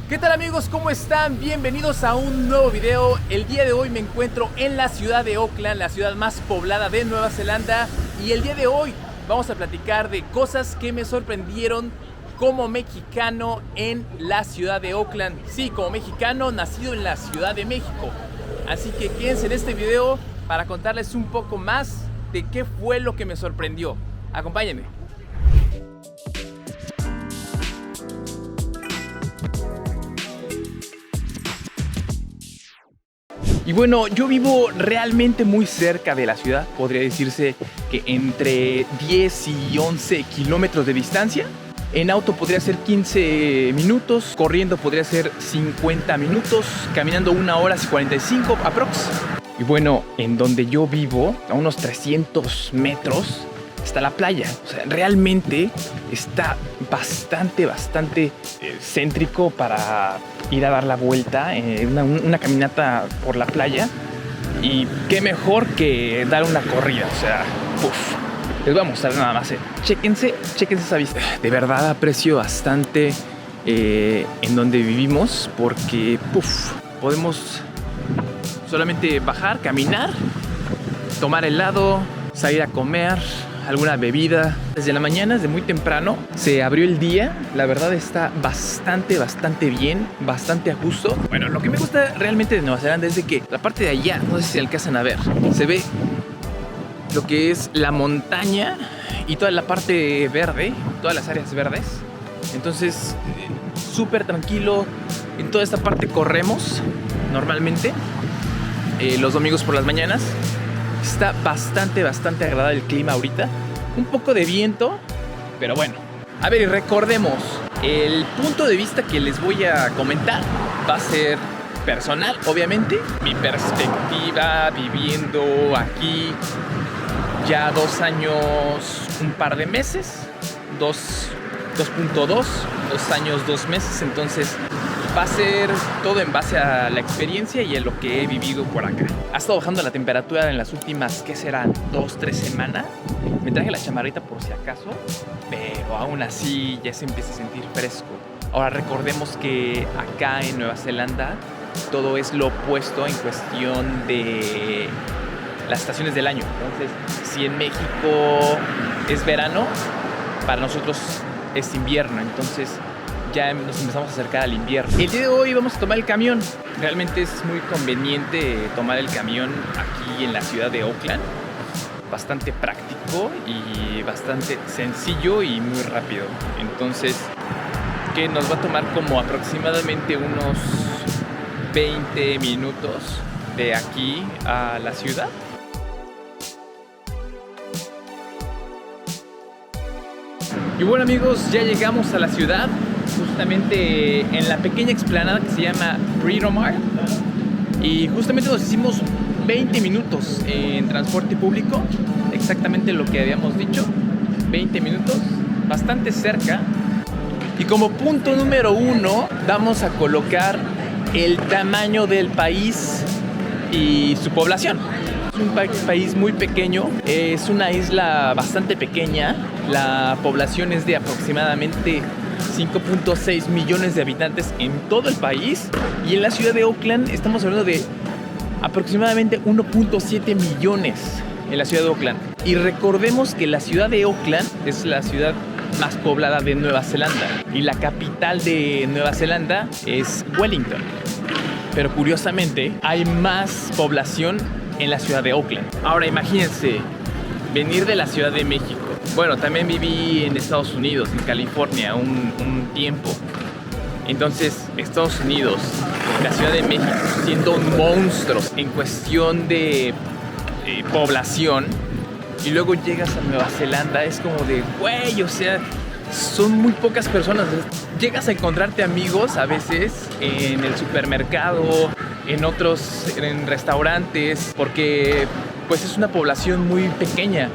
¿Qué tal amigos? ¿Cómo están? Bienvenidos a un nuevo video. El día de hoy me encuentro en la ciudad de Auckland, la ciudad más poblada de Nueva Zelanda. Y el día de hoy vamos a platicar de cosas que me sorprendieron como mexicano en la ciudad de Auckland. Sí, como mexicano nacido en la Ciudad de México. Así que quédense en este video para contarles un poco más de qué fue lo que me sorprendió. Acompáñenme. Y bueno, yo vivo realmente muy cerca de la ciudad. Podría decirse que entre 10 y 11 kilómetros de distancia. En auto podría ser 15 minutos, corriendo podría ser 50 minutos, caminando 1 hora y 45 aprox. Y bueno, en donde yo vivo, a unos 300 metros, está la playa. O sea, realmente está bastante céntrico para ir a dar la vuelta, una caminata por la playa. Y qué mejor que dar una corrida, o sea, ¡puf! Les voy a mostrar nada más, Chéquense esa vista. De verdad aprecio bastante en donde vivimos porque podemos solamente bajar, caminar, tomar helado, salir a comer alguna bebida. Desde la mañana, desde muy temprano, se abrió el día. La verdad está bastante bien, bastante a gusto. Bueno, lo que me gusta realmente de Nueva Zelanda es de que la parte de allá, no sé si alcanzan a ver, se ve lo que es la montaña y toda la parte verde, todas las áreas verdes. Entonces, súper tranquilo. En toda esta parte corremos normalmente los domingos por las mañanas. Está bastante agradable el clima ahorita. Un poco de viento, pero bueno. A ver, y recordemos, el punto de vista que les voy a comentar va a ser personal, obviamente. Mi perspectiva viviendo aquí ya 2 años, un par de meses, 2.2 años, 2 meses. Entonces va a ser todo en base a la experiencia y en lo que he vivido por acá. Ha estado bajando la temperatura en las últimas, ¿qué serán? 2-3 semanas. Me traje la chamarrita por si acaso, pero aún así ya se empieza a sentir fresco. Ahora recordemos que acá en Nueva Zelanda todo es lo opuesto en cuestión de las estaciones del año. Entonces, si en México es verano, para nosotros es invierno. Entonces ya nos empezamos a acercar al invierno. El día de hoy vamos a tomar el camión. Realmente es muy conveniente tomar el camión aquí en la ciudad de Auckland. Bastante práctico y bastante sencillo y muy rápido. Entonces, que nos va a tomar como aproximadamente unos 20 minutos de aquí a la ciudad. Y bueno amigos, ya llegamos a la ciudad, justamente en la pequeña explanada que se llama Britomart. Y justamente nos hicimos 20 minutos en transporte público, exactamente lo que habíamos dicho, 20 minutos, bastante cerca. Y como punto número 1 vamos a colocar el tamaño del país y su población. Es un país muy pequeño, es una isla bastante pequeña. La población es de aproximadamente 5.6 millones de habitantes en todo el país. Y en la ciudad de Auckland estamos hablando de aproximadamente 1.7 millones en la ciudad de Auckland. Y recordemos que la ciudad de Auckland es la ciudad más poblada de Nueva Zelanda. Y la capital de Nueva Zelanda es Wellington. Pero curiosamente hay más población en la ciudad de Auckland. Ahora imagínense venir de la Ciudad de México. Bueno, también viví en Estados Unidos, en California, un tiempo. Entonces, Estados Unidos, la Ciudad de México, siendo monstruos en cuestión de población, y luego llegas a Nueva Zelanda, es como de, güey, o sea, son muy pocas personas. Llegas a encontrarte amigos a veces en el supermercado, en restaurantes, porque pues es una población muy pequeña.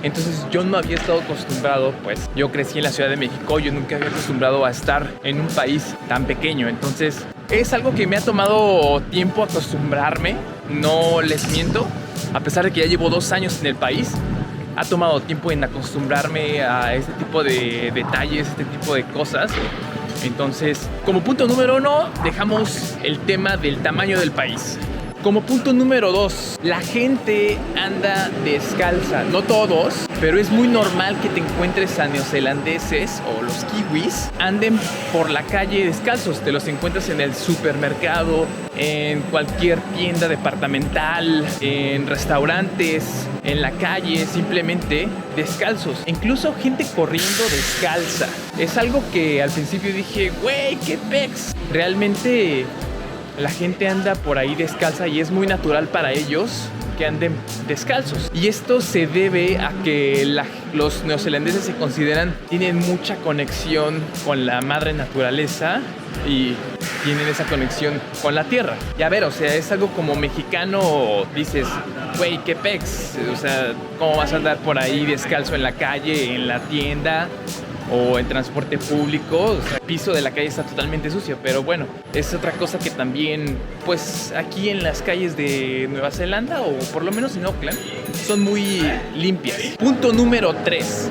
Entonces yo no había estado acostumbrado, pues yo crecí en la Ciudad de México, yo nunca había acostumbrado a estar en un país tan pequeño. Entonces es algo que me ha tomado tiempo acostumbrarme, no les miento. A pesar de que ya llevo 2 años en el país, ha tomado tiempo en acostumbrarme a este tipo de detalles, este tipo de cosas. Entonces, como punto número 1, dejamos el tema del tamaño del país. Como punto número 2, la gente anda descalza. No todos, pero es muy normal que te encuentres a neozelandeses o los kiwis anden por la calle descalzos. Te los encuentras en el supermercado, en cualquier tienda departamental, en restaurantes, en la calle, simplemente descalzos. Incluso gente corriendo descalza. Es algo que al principio dije, güey, qué pex. Realmente la gente anda por ahí descalza y es muy natural para ellos que anden descalzos. Y esto se debe a que los neozelandeses se consideran, tienen mucha conexión con la madre naturaleza y tienen esa conexión con la tierra. Y a ver, o sea, es algo como mexicano, dices, güey, qué pex. O sea, ¿cómo vas a andar por ahí descalzo en la calle, en la tienda o en transporte público? O sea, el piso de la calle está totalmente sucio, pero bueno, es otra cosa que también, pues aquí en las calles de Nueva Zelanda, o por lo menos en Auckland, son muy limpias. Punto número 3.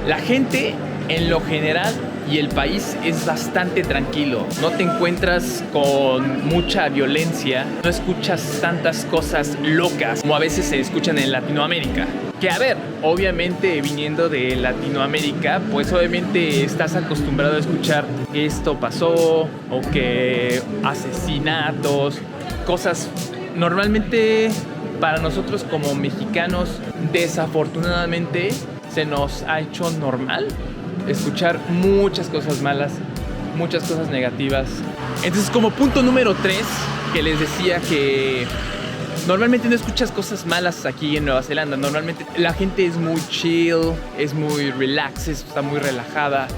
La gente, en lo general, y el país es bastante tranquilo. No te encuentras con mucha violencia, no escuchas tantas cosas locas como a veces se escuchan en Latinoamérica. Que a ver, obviamente viniendo de Latinoamérica, pues obviamente estás acostumbrado a escuchar que esto pasó o que asesinatos, cosas normalmente para nosotros como mexicanos, desafortunadamente se nos ha hecho normal escuchar muchas cosas malas, muchas cosas negativas. Entonces, como punto número 3, que les decía que normalmente no escuchas cosas malas aquí en Nueva Zelanda. Normalmente la gente es muy chill, es muy relax, está muy relajada.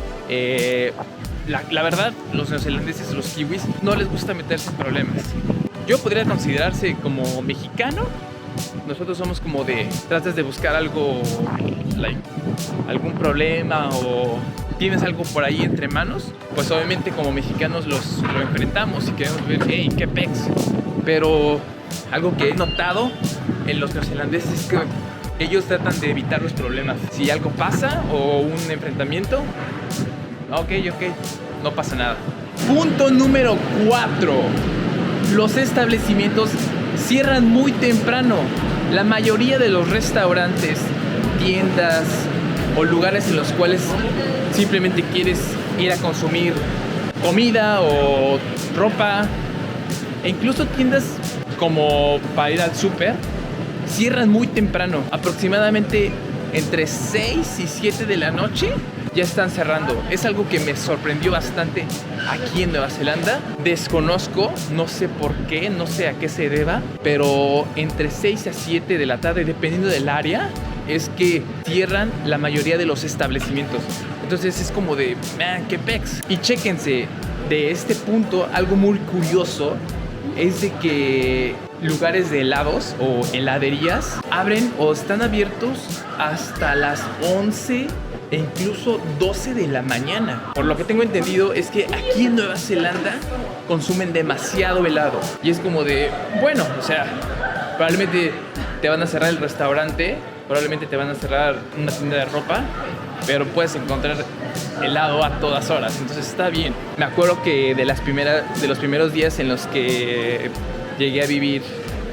La verdad, los neozelandeses, los kiwis, no les gusta meterse en problemas. Yo podría considerarse como mexicano. Nosotros somos como de, tratas de buscar algo, algún problema o tienes algo por ahí entre manos, pues obviamente como mexicanos lo enfrentamos y queremos ver, hey, qué pex. Pero algo que he notado en los neozelandeses es que ellos tratan de evitar los problemas. Si algo pasa o un enfrentamiento, ok, no pasa nada. Punto número 4. Los establecimientos cierran muy temprano. La mayoría de los restaurantes, tiendas o lugares en los cuales simplemente quieres ir a consumir comida o ropa, e incluso tiendas como para ir al súper, cierran muy temprano. Aproximadamente entre 6 y 7 de la noche ya están cerrando. Es algo que me sorprendió bastante aquí en Nueva Zelanda. Desconozco, no sé por qué, no sé a qué se deba, pero entre 6 a 7 de la tarde, dependiendo del área, es que cierran la mayoría de los establecimientos. Entonces es como de, man, qué pex. Y chéquense, de este punto, algo muy curioso es de que lugares de helados o heladerías abren o están abiertos hasta las 11 e incluso 12 de la mañana. Por lo que tengo entendido es que aquí en Nueva Zelanda consumen demasiado helado. Y es como de, bueno, o sea, probablemente te van a cerrar el restaurante, probablemente te van a cerrar una tienda de ropa, pero puedes encontrar helado a todas horas, entonces está bien. Me acuerdo que de los primeros días en los que llegué a vivir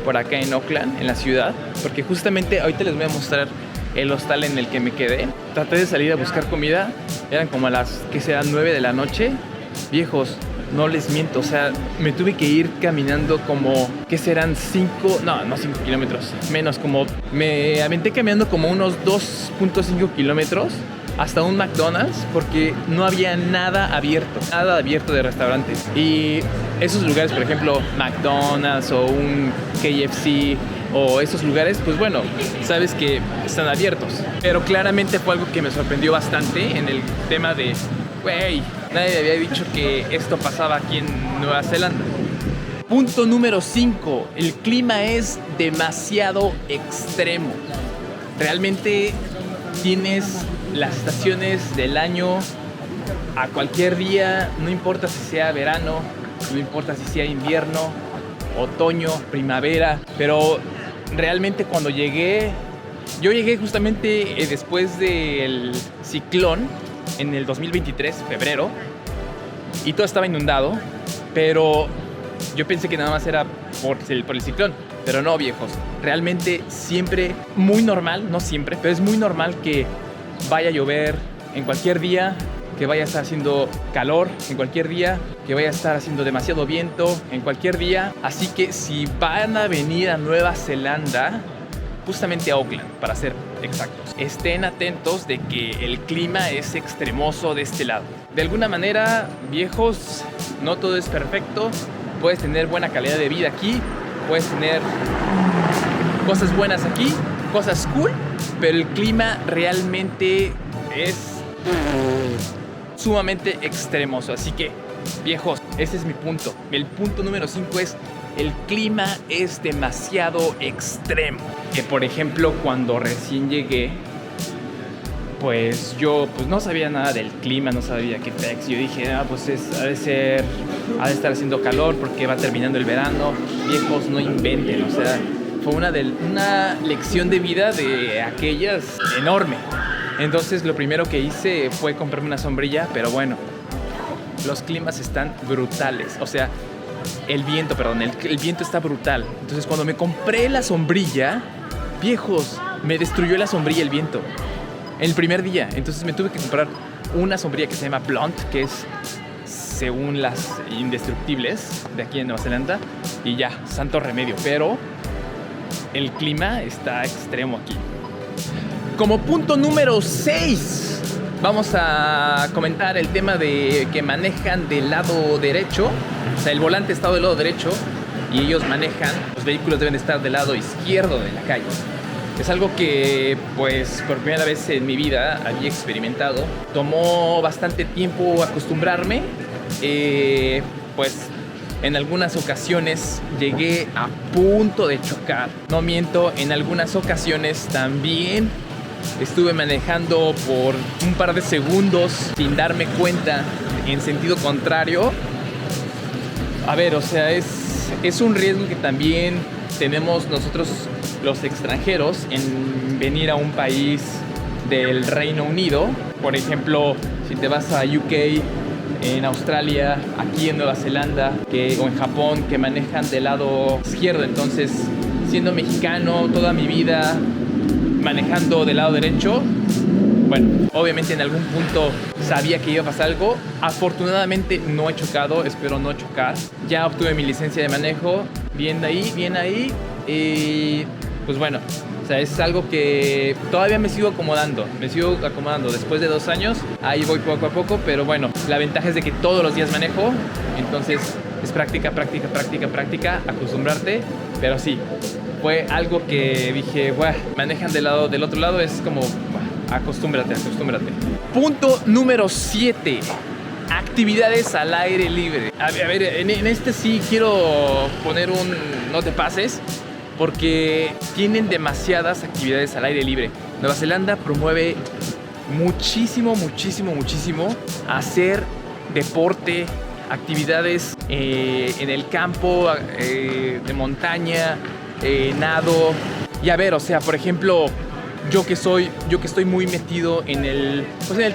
por acá en Auckland, en la ciudad, porque justamente ahorita les voy a mostrar el hostal en el que me quedé. Traté de salir a buscar comida, eran como a las, que serán 9 de la noche. Viejos, no les miento, o sea, me tuve que ir caminando como, que serán 5 kilómetros, menos, como, me aventé caminando como unos 2.5 kilómetros hasta un McDonald's porque no había nada abierto de restaurantes. Y esos lugares, por ejemplo, McDonald's o un KFC o esos lugares, pues bueno, sabes que están abiertos. Pero claramente fue algo que me sorprendió bastante en el tema de, güey, nadie me había dicho que esto pasaba aquí en Nueva Zelanda. Punto número 5. El clima es demasiado extremo. Realmente tienes las estaciones del año a cualquier día, no importa si sea verano, no importa si sea invierno, otoño, primavera, pero realmente cuando yo llegué justamente después del ciclón en el 2023, febrero, y todo estaba inundado, pero yo pensé que nada más era por el ciclón. Pero no, viejos, realmente siempre, muy normal, no siempre, pero es muy normal que vaya a llover en cualquier día, que vaya a estar haciendo calor en cualquier día, que vaya a estar haciendo demasiado viento en cualquier día. Así que si van a venir a Nueva Zelanda, justamente a Auckland, para ser exactos, estén atentos de que el clima es extremoso de este lado. De alguna manera, viejos, no todo es perfecto. Puedes tener buena calidad de vida aquí, puedes tener cosas buenas aquí, cosas cool, pero el clima realmente es sumamente extremoso. Así que, viejos, ese es mi punto. El punto número 5 es: el clima es demasiado extremo. Que por ejemplo, cuando recién llegué, pues yo no sabía nada del clima, no sabía qué pex. Yo dije, pues ha de estar haciendo calor porque va terminando el verano. Viejos, no inventen, o sea, fue una lección de vida de aquellas enorme. Entonces lo primero que hice fue comprarme una sombrilla, pero bueno, los climas están brutales. O sea, el viento está brutal. Entonces cuando me compré la sombrilla, viejos, me destruyó la sombrilla el viento el primer día. Entonces me tuve que comprar una sombrilla que se llama Blunt, que es según las indestructibles de aquí en Nueva Zelanda, y ya, santo remedio. Pero el clima está extremo aquí. Como punto número 6, vamos a comentar el tema de que manejan del lado derecho. O sea, el volante está del lado derecho y ellos manejan, los vehículos deben estar del lado izquierdo de la calle. Es algo que, pues, por primera vez en mi vida había experimentado. Tomó bastante tiempo acostumbrarme. Pues, en algunas ocasiones llegué a punto de chocar. No miento, en algunas ocasiones también estuve manejando por un par de segundos sin darme cuenta en sentido contrario. A ver, o sea, es un riesgo que también tenemos nosotros los extranjeros en venir a un país del Reino Unido. Por ejemplo, si te vas a UK, en Australia, aquí en Nueva Zelanda o en Japón, que manejan del lado izquierdo. Entonces, siendo mexicano toda mi vida manejando del lado derecho, bueno, obviamente en algún punto sabía que iba a pasar algo. Afortunadamente no he chocado, espero no chocar. Ya obtuve mi licencia de manejo, bien ahí. Y pues bueno, o sea, es algo que todavía me sigo acomodando después de 2 años. Ahí voy poco a poco, pero bueno, la ventaja es de que todos los días manejo. Entonces es práctica, acostumbrarte. Pero sí, fue algo que dije, bueno, manejan del otro lado, es como, acostúmbrate. Punto número 7. Actividades al aire libre. A ver, en este sí quiero poner un no te pases, porque tienen demasiadas actividades al aire libre. Nueva Zelanda promueve muchísimo hacer deporte, actividades en el campo, de montaña, nado. Y a ver, o sea, por ejemplo, yo que estoy muy metido en el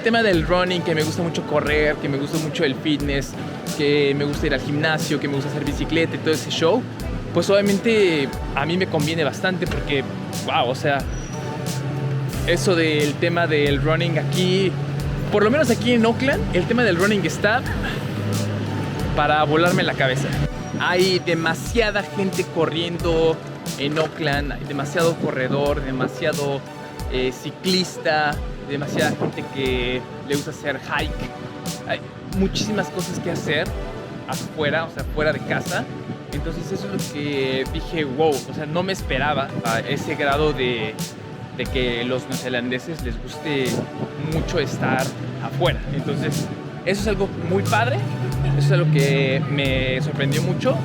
tema del running, que me gusta mucho correr, que me gusta mucho el fitness, que me gusta ir al gimnasio, que me gusta hacer bicicleta y todo ese show, pues obviamente a mí me conviene bastante porque, o sea, eso del tema del running aquí, por lo menos aquí en Auckland, el tema del running está para volarme la cabeza. Hay demasiada gente corriendo en Auckland, hay demasiado corredor, demasiado ciclista, demasiada gente que le gusta hacer hike. Hay muchísimas cosas que hacer afuera, o sea, fuera de casa. Entonces eso es lo que dije, wow, o sea, no me esperaba a ese grado de que los neozelandeses les guste mucho estar afuera. Entonces eso es algo muy padre, eso es algo que me sorprendió mucho.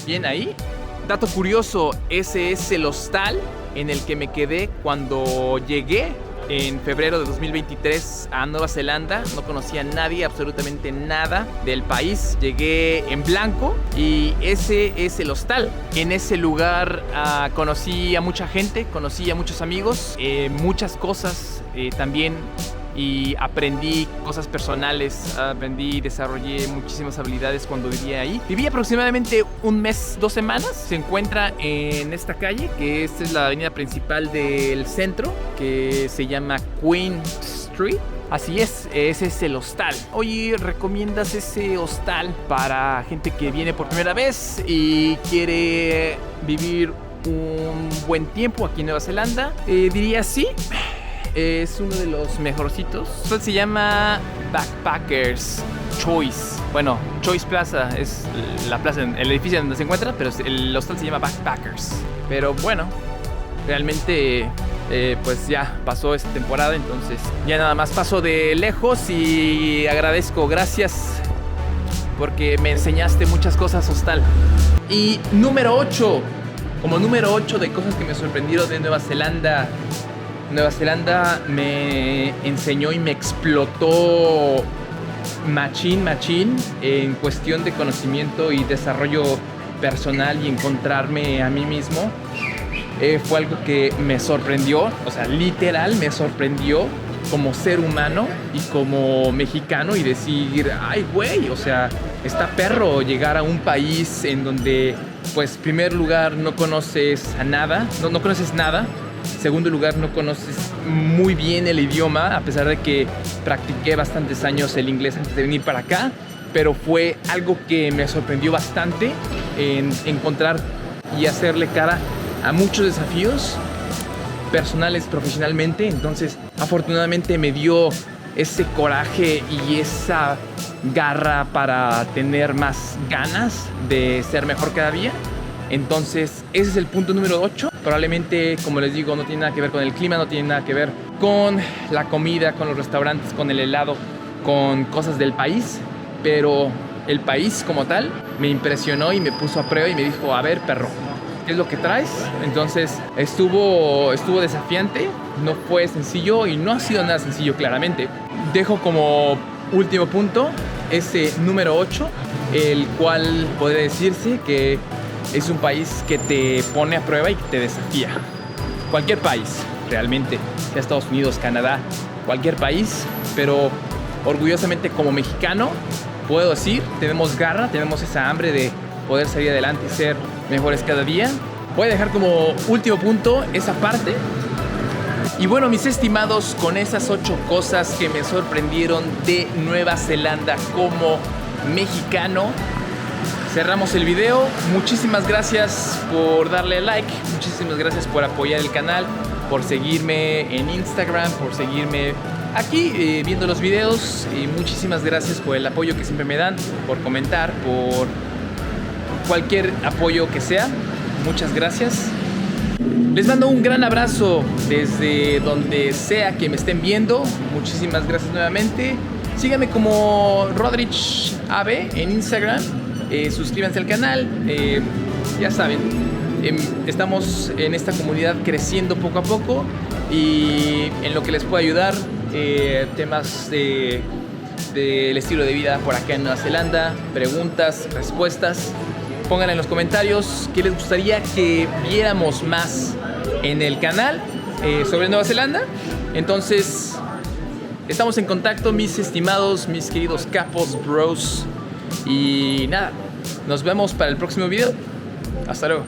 Bien ahí. Dato curioso, ese es el hostal en el que me quedé cuando llegué en febrero de 2023 a Nueva Zelanda. No conocía a nadie, absolutamente nada del país. Llegué en blanco y ese es el hostal. En ese lugar conocí a mucha gente, conocí a muchos amigos, muchas cosas también y aprendí cosas personales, desarrollé muchísimas habilidades cuando vivía ahí. Viví aproximadamente un mes, 2 semanas. Se encuentra en esta calle, que esta es la avenida principal del centro, que se llama Queen Street. Así es, ese es el hostal. Oye, ¿recomiendas ese hostal para gente que viene por primera vez y quiere vivir un buen tiempo aquí en Nueva Zelanda? Diría sí. Es uno de los mejorcitos. Esto se llama Backpackers Choice. Bueno, Choice Plaza es la plaza, el edificio donde se encuentra, pero el hostal se llama Backpackers. Pero bueno, realmente pues ya pasó esta temporada, entonces ya nada más paso de lejos y agradezco, gracias, porque me enseñaste muchas cosas, hostal. Y número 8, como número 8 de cosas que me sorprendieron de Nueva Zelanda. Nueva Zelanda me enseñó y me explotó machín en cuestión de conocimiento y desarrollo personal y encontrarme a mí mismo. Fue algo que me sorprendió, o sea, literal me sorprendió como ser humano y como mexicano, y decir, ay güey, o sea, está perro llegar a un país en donde, pues, primer lugar, no conoces a nada, no conoces nada. Segundo lugar, no conoces muy bien el idioma, a pesar de que practiqué bastantes años el inglés antes de venir para acá, pero fue algo que me sorprendió bastante en encontrar y hacerle cara a muchos desafíos personales, profesionalmente. Entonces, afortunadamente me dio ese coraje y esa garra para tener más ganas de ser mejor cada día. Entonces, ese es el punto número 8. Probablemente, como les digo, no tiene nada que ver con el clima, no tiene nada que ver con la comida, con los restaurantes, con el helado, con cosas del país, pero el país como tal me impresionó y me puso a prueba y me dijo, a ver, perro, ¿qué es lo que traes? Entonces estuvo desafiante, no fue sencillo y no ha sido nada sencillo, claramente. Dejo como último punto ese número 8, el cual podría decirse que es un país que te pone a prueba y que te desafía. Cualquier país, realmente, sea Estados Unidos, Canadá, cualquier país, pero orgullosamente como mexicano puedo decir, tenemos garra, tenemos esa hambre de poder salir adelante y ser mejores cada día. Voy a dejar como último punto esa parte. Y bueno, mis estimados, con esas 8 cosas que me sorprendieron de Nueva Zelanda como mexicano, cerramos el video. Muchísimas gracias por darle like, muchísimas gracias por apoyar el canal, por seguirme en Instagram, por seguirme aquí viendo los videos, y muchísimas gracias por el apoyo que siempre me dan, por comentar, por cualquier apoyo que sea. Muchas gracias. Les mando un gran abrazo desde donde sea que me estén viendo. Muchísimas gracias nuevamente. Síganme como Rodrich AB en Instagram. Suscríbanse al canal. Ya saben, estamos en esta comunidad creciendo poco a poco, y en lo que les pueda ayudar, temas del estilo de vida por acá en Nueva Zelanda, preguntas, respuestas, pongan en los comentarios qué les gustaría que viéramos más en el canal sobre Nueva Zelanda. Entonces, estamos en contacto, mis estimados, mis queridos capos, bros. Y nada, nos vemos para el próximo video. Hasta luego.